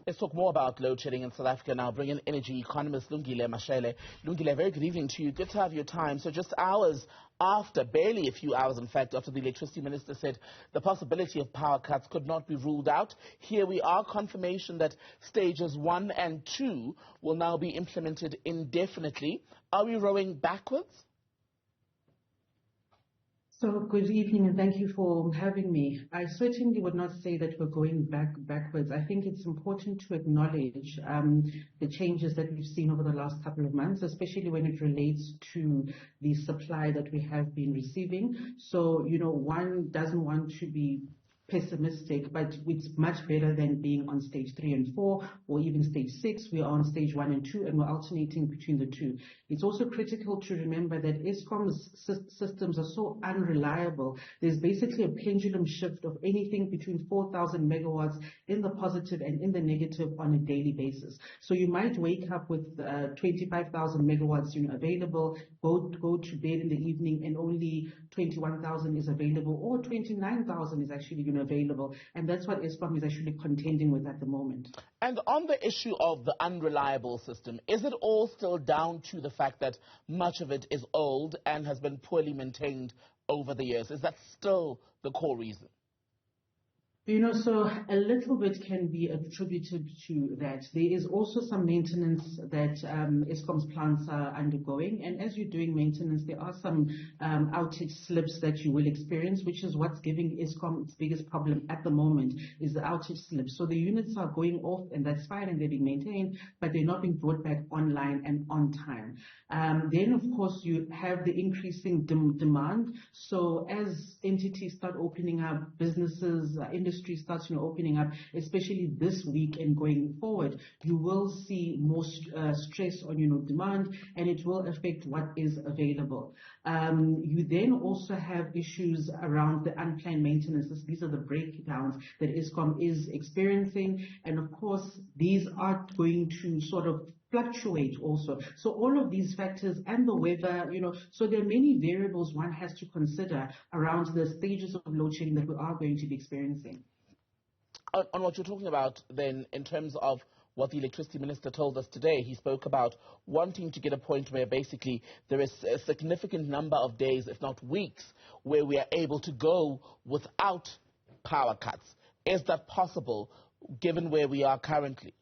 Let's talk more about load shedding in South Africa now. Bring in energy economist Lungile Mashele. Lungile, very good evening to you. Good to have your time. So just hours after, barely a few hours in fact, after the electricity minister said the possibility of power cuts could not be ruled out, here we are, confirmation that stages 1 and 2 will now be implemented indefinitely. Are we rowing backwards? So good evening and thank you for having me. I certainly would not say that we're going backwards. I think it's important to acknowledge the changes that we've seen over the last couple of months, especially when it relates to the supply that we have been receiving. So, one doesn't want to be pessimistic, but it's much better than being on stage 3 and 4 or even stage 6. We are on stage 1 and 2 and we're alternating between the two. It's also critical to remember that Eskom's systems are so unreliable. There's basically a pendulum shift of anything between 4,000 megawatts in the positive and in the negative on a daily basis. So you might wake up with 25,000 megawatts available, go to bed in the evening and only 21,000 is available, or 29,000 is actually available, and that's what Eskom is actually contending with at the moment. And on the issue of the unreliable system, is it all still down to the fact that much of it is old and has been poorly maintained over the years? Is that still the core reason? So a little bit can be attributed to that. There is also some maintenance that Eskom's plants are undergoing. And as you're doing maintenance, there are some outage slips that you will experience, which is what's giving Eskom its biggest problem at the moment, is the outage slips. So the units are going off, and that's fine, and they're being maintained, but they're not being brought back online and on time. Then, of course, you have the increasing demand. So as entities start opening up, businesses, industry starts opening up, especially this week and going forward, you will see more stress on demand, and it will affect what is available. You then also have issues around the unplanned maintenance. These are the breakdowns that Eskom is experiencing, and of course these are going to sort of fluctuate also. So all of these factors and the weather, so there are many variables one has to consider around the stages of load shedding that we are going to be experiencing. On what you're talking about then, in terms of what the electricity minister told us today, he spoke about wanting to get a point where basically there is a significant number of days, if not weeks, where we are able to go without power cuts. Is that possible given where we are currently?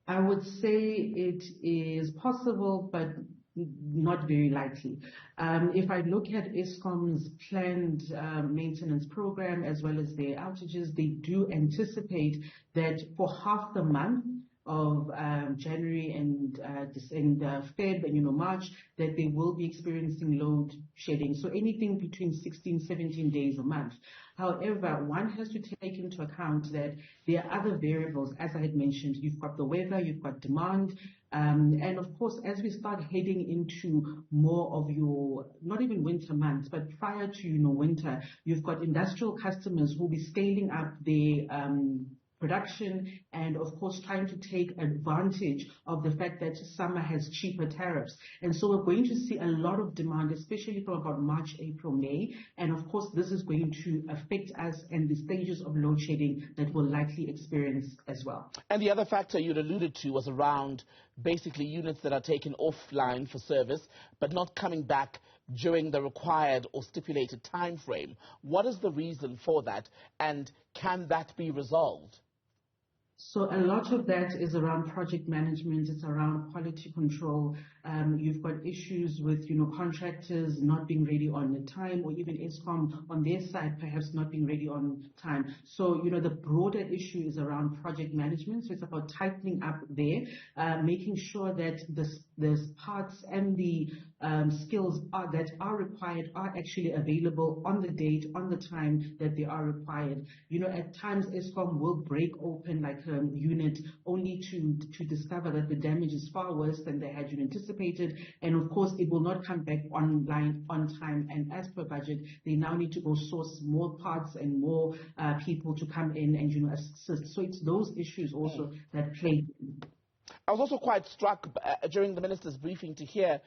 I would say it is possible, but not very likely. If I look at Eskom's planned maintenance program as well as their outages, they do anticipate that for half the month of January and Feb and March, that they will be experiencing load shedding. So anything between 16, 17 days a month. However, one has to take into account that there are other variables. As I had mentioned, you've got the weather, you've got demand, and of course, as we start heading into more of your, not even winter months, but prior to winter, you've got industrial customers who will be scaling up their production and of course trying to take advantage of the fact that summer has cheaper tariffs. And so we're going to see a lot of demand, especially from about March, April, May. And of course this is going to affect us and the stages of load shedding that we'll likely experience as well. And the other factor you'd alluded to was around basically units that are taken offline for service but not coming back during the required or stipulated time frame. What is the reason for that, and can that be resolved? So a lot of that is around project management. It's around quality control. You've got issues with, contractors not being ready on the time, or even Eskom on their side perhaps not being ready on time. So, the broader issue is around project management. So it's about tightening up there, making sure that the parts and the skills that are required are actually available on the date, on the time that they are required. At times Eskom will break open like a unit only to discover that the damage is far worse than they had anticipated, and of course it will not come back online on time and as per budget. They now need to go source more parts and more people to come in and assist. So it's those issues also that play. I was also quite struck during the minister's briefing to hear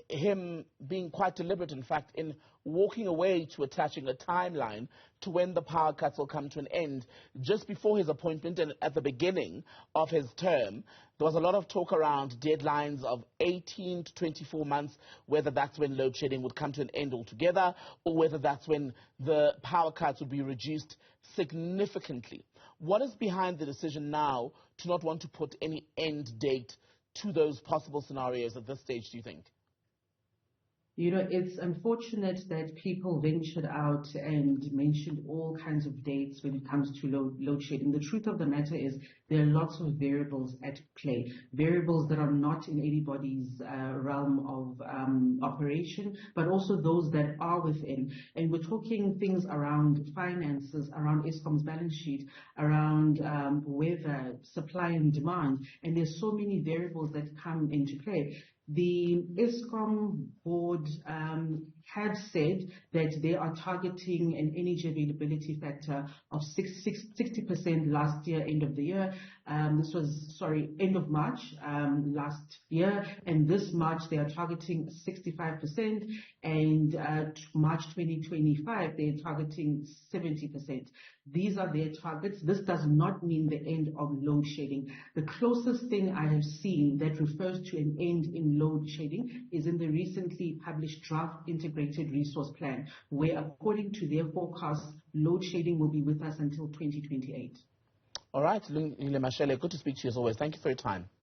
him being quite deliberate, in fact, in walking away to attaching a timeline to when the power cuts will come to an end. Just before his appointment and at the beginning of his term, there was a lot of talk around deadlines of 18 to 24 months, whether that's when load shedding would come to an end altogether or whether that's when the power cuts would be reduced significantly. What is behind the decision now to not want to put any end date to those possible scenarios at this stage, do you think? You know, it's unfortunate that people ventured out and mentioned all kinds of dates when it comes to load shedding. The truth of the matter is there are lots of variables at play, variables that are not in anybody's realm of operation, but also those that are within. And we're talking things around finances, around Eskom's balance sheet, around weather, supply and demand. And there's so many variables that come into play. The Eskom board have said that they are targeting an energy availability factor of 60% last year, end of the year. This was, end of March last year. And this March, they are targeting 65%. And March 2025, they're targeting 70%. These are their targets. This does not mean the end of load shedding. The closest thing I have seen that refers to an end in load shedding is in the recently published draft integrated resource plan, where according to their forecasts, load shedding will be with us until 2028. All right, Lungile Mashele, good to speak to you as always. Thank you for your time.